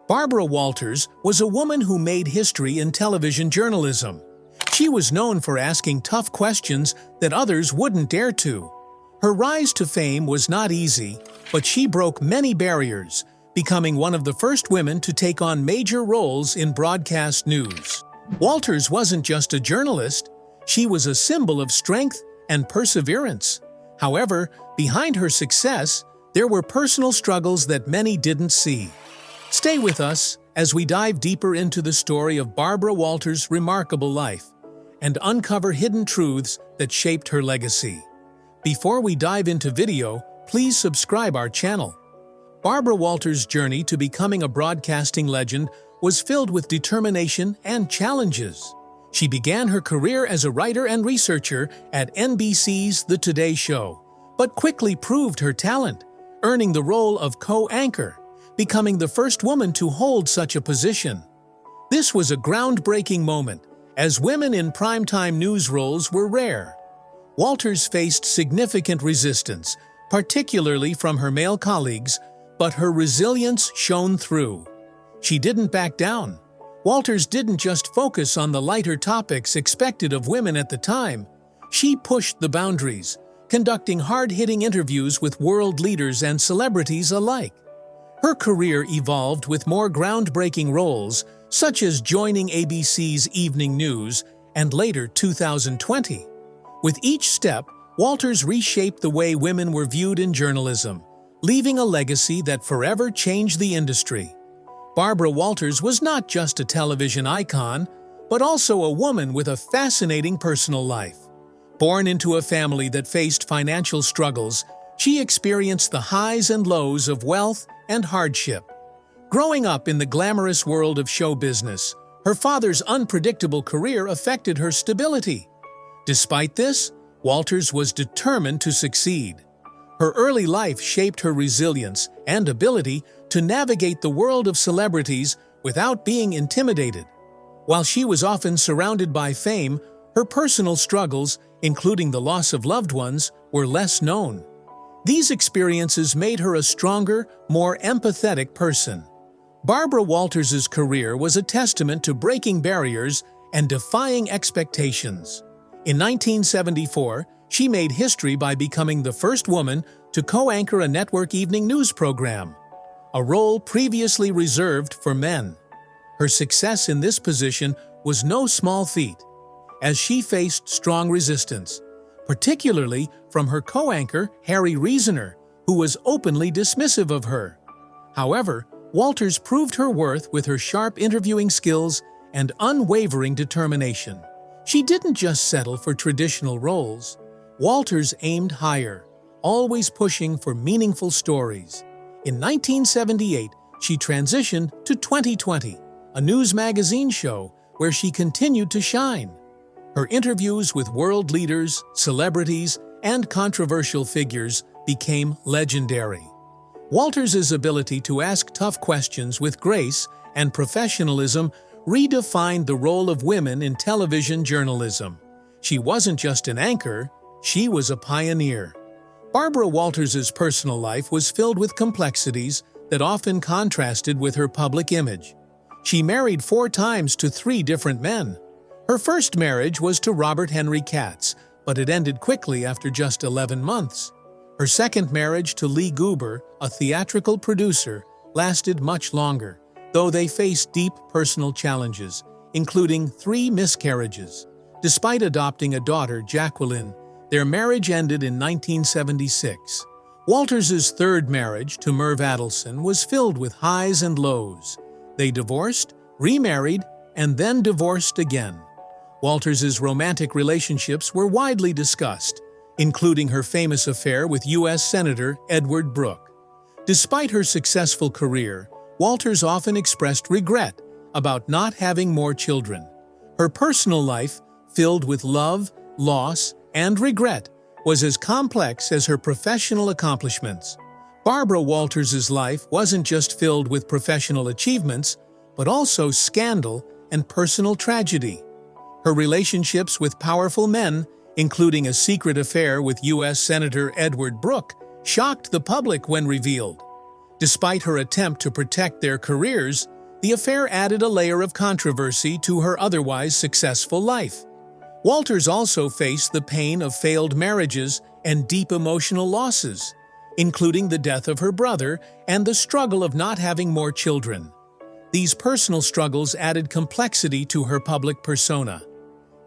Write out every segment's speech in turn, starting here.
Barbara Walters was a woman who made history in television journalism. She was known for asking tough questions that others wouldn't dare to. Her rise to fame was not easy, but she broke many barriers, becoming one of the first women to take on major roles in broadcast news. Walters wasn't just a journalist, she was a symbol of strength and perseverance. However, behind her success, there were personal struggles that many didn't see. Stay with us as we dive deeper into the story of Barbara Walters' remarkable life and uncover hidden truths that shaped her legacy. Before we dive into video, please subscribe our channel. Barbara Walters' journey to becoming a broadcasting legend was filled with determination and challenges. She began her career as a writer and researcher at NBC's The Today Show, but quickly proved her talent, earning the role of co-anchor, becoming the first woman to hold such a position. This was a groundbreaking moment, as women in primetime news roles were rare. Walters faced significant resistance, particularly from her male colleagues, but her resilience shone through. She didn't back down. Walters didn't just focus on the lighter topics expected of women at the time. She pushed the boundaries, conducting hard-hitting interviews with world leaders and celebrities alike. Her career evolved with more groundbreaking roles, such as joining ABC's Evening News and later 2020. With each step, Walters reshaped the way women were viewed in journalism, leaving a legacy that forever changed the industry. Barbara Walters was not just a television icon, but also a woman with a fascinating personal life. Born into a family that faced financial struggles, she experienced the highs and lows of wealth and hardship. Growing up in the glamorous world of show business, her father's unpredictable career affected her stability. Despite this, Walters was determined to succeed. Her early life shaped her resilience and ability to navigate the world of celebrities without being intimidated. While she was often surrounded by fame, her personal struggles, including the loss of loved ones, were less known. These experiences made her a stronger, more empathetic person. Barbara Walters' career was a testament to breaking barriers and defying expectations. In 1974, she made history by becoming the first woman to co-anchor a network evening news program, a role previously reserved for men. Her success in this position was no small feat, as she faced strong resistance, particularly from her co-anchor Harry Reasoner, who was openly dismissive of her. However, Walters proved her worth with her sharp interviewing skills and unwavering determination. She didn't just settle for traditional roles. Walters aimed higher, always pushing for meaningful stories. In 1978, she transitioned to 2020, a news magazine show where she continued to shine. Her interviews with world leaders, celebrities, and controversial figures became legendary. Walters' ability to ask tough questions with grace and professionalism redefined the role of women in television journalism. She wasn't just an anchor, she was a pioneer. Barbara Walters' personal life was filled with complexities that often contrasted with her public image. She married 4 times to 3 different men. Her first marriage was to Robert Henry Katz, but it ended quickly after just 11 months. Her second marriage to Lee Goober, a theatrical producer, lasted much longer, though they faced deep personal challenges, including 3 miscarriages. Despite adopting a daughter, Jacqueline, their marriage ended in 1976. Walters' third marriage to Merv Adelson was filled with highs and lows. They divorced, remarried, and then divorced again. Walters' romantic relationships were widely discussed, including her famous affair with U.S. Senator Edward Brooke. Despite her successful career, Walters often expressed regret about not having more children. Her personal life, filled with love, loss, and regret, was as complex as her professional accomplishments. Barbara Walters' life wasn't just filled with professional achievements, but also scandal and personal tragedy. Her relationships with powerful men, including a secret affair with U.S. Senator Edward Brooke, shocked the public when revealed. Despite her attempt to protect their careers, The affair added a layer of controversy to her otherwise successful life. Walters also faced the pain of failed marriages and deep emotional losses, including the death of her brother and the struggle of not having more children. These personal struggles added complexity to her public persona.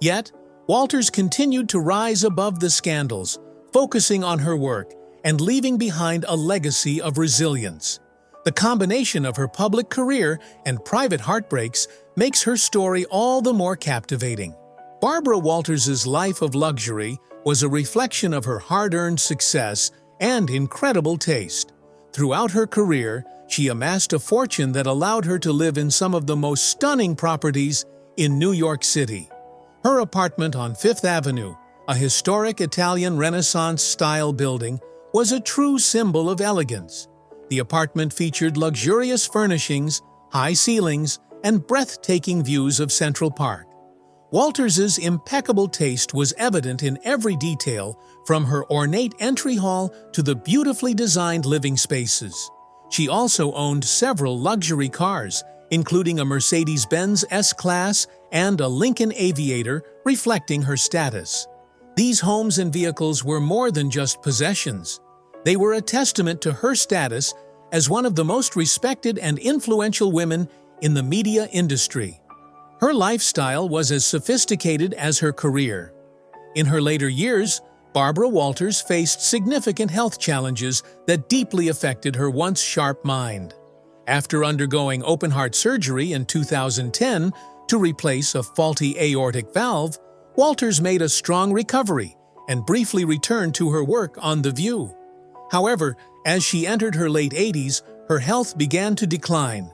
Yet, Walters continued to rise above the scandals, focusing on her work and leaving behind a legacy of resilience. The combination of her public career and private heartbreaks makes her story all the more captivating. Barbara Walters' life of luxury was a reflection of her hard-earned success and incredible taste. Throughout her career, she amassed a fortune that allowed her to live in some of the most stunning properties in New York City. Her apartment on Fifth Avenue, a historic Italian Renaissance-style building, was a true symbol of elegance. The apartment featured luxurious furnishings, high ceilings, and breathtaking views of Central Park. Walters' impeccable taste was evident in every detail, from her ornate entry hall to the beautifully designed living spaces. She also owned several luxury cars, including a Mercedes-Benz S-Class and a Lincoln Aviator, reflecting her status. These homes and vehicles were more than just possessions. They were a testament to her status as one of the most respected and influential women in the media industry. Her lifestyle was as sophisticated as her career. In her later years, Barbara Walters faced significant health challenges that deeply affected her once sharp mind. After undergoing open-heart surgery in 2010 to replace a faulty aortic valve, Walters made a strong recovery and briefly returned to her work on The View. However, as she entered her late 80s, her health began to decline.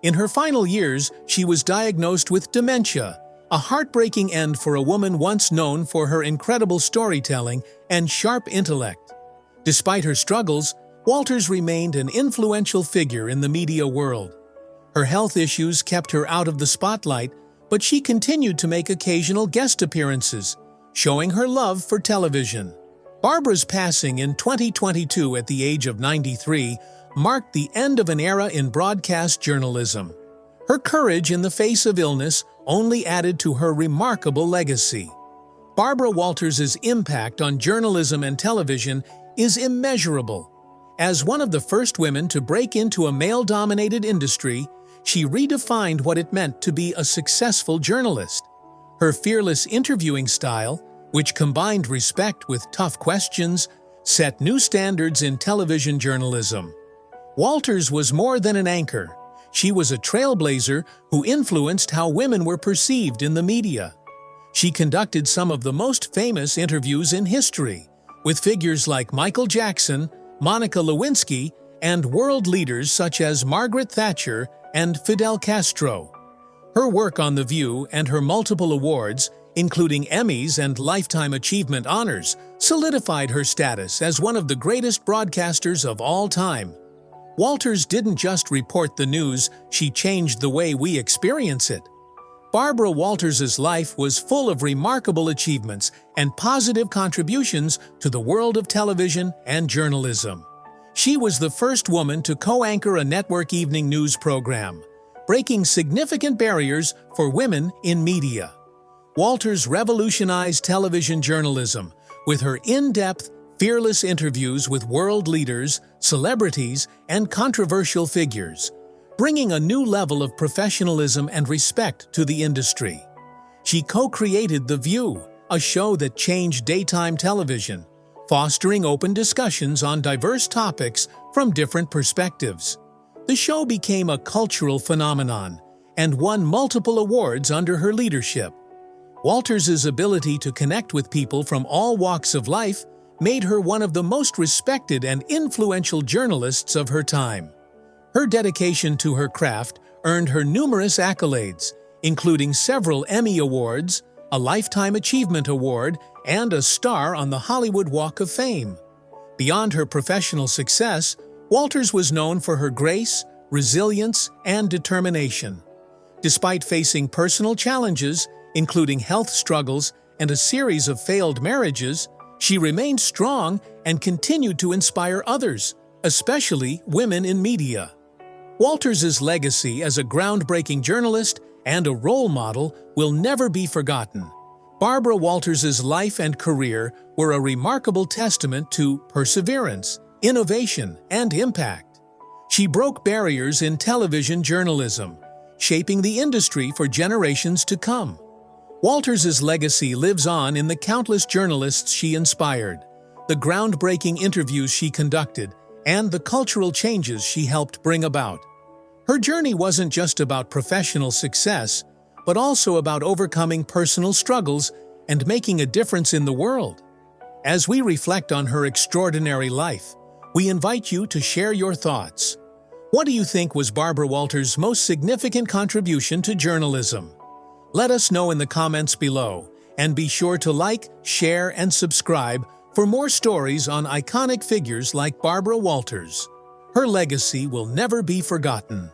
In her final years, she was diagnosed with dementia, a heartbreaking end for a woman once known for her incredible storytelling and sharp intellect. Despite her struggles, Walters remained an influential figure in the media world. Her health issues kept her out of the spotlight, but she continued to make occasional guest appearances, showing her love for television. Barbara's passing in 2022 at the age of 93 marked the end of an era in broadcast journalism. Her courage in the face of illness only added to her remarkable legacy. Barbara Walters' impact on journalism and television is immeasurable. As one of the first women to break into a male-dominated industry, she redefined what it meant to be a successful journalist. Her fearless interviewing style, which combined respect with tough questions, set new standards in television journalism. Walters was more than an anchor. She was a trailblazer who influenced how women were perceived in the media. She conducted some of the most famous interviews in history, with figures like Michael Jackson, Monica Lewinsky, and world leaders such as Margaret Thatcher and Fidel Castro. Her work on The View and her multiple awards, including Emmys and Lifetime Achievement honors, solidified her status as one of the greatest broadcasters of all time. Walters didn't just report the news, she changed the way we experience it. Barbara Walters' life was full of remarkable achievements and positive contributions to the world of television and journalism. She was the first woman to co-anchor a network evening news program, breaking significant barriers for women in media. Walters revolutionized television journalism with her in-depth, fearless interviews with world leaders, celebrities, and controversial figures, bringing a new level of professionalism and respect to the industry. She co-created The View, a show that changed daytime television, fostering open discussions on diverse topics from different perspectives. The show became a cultural phenomenon and won multiple awards under her leadership. Walters' ability to connect with people from all walks of life made her one of the most respected and influential journalists of her time. Her dedication to her craft earned her numerous accolades, including several Emmy Awards, a Lifetime Achievement Award, and a star on the Hollywood Walk of Fame. Beyond her professional success, Walters was known for her grace, resilience, and determination. Despite facing personal challenges, including health struggles and a series of failed marriages, she remained strong and continued to inspire others, especially women in media. Walters's legacy as a groundbreaking journalist and a role model will never be forgotten. Barbara Walters's life and career were a remarkable testament to perseverance, innovation, and impact. She broke barriers in television journalism, shaping the industry for generations to come. Walters's legacy lives on in the countless journalists she inspired, the groundbreaking interviews she conducted, and the cultural changes she helped bring about. Her journey wasn't just about professional success, but also about overcoming personal struggles and making a difference in the world. As we reflect on her extraordinary life, we invite you to share your thoughts. What do you think was Barbara Walters' most significant contribution to journalism? Let us know in the comments below, and be sure to like, share, and subscribe for more stories on iconic figures like Barbara Walters. Her legacy will never be forgotten.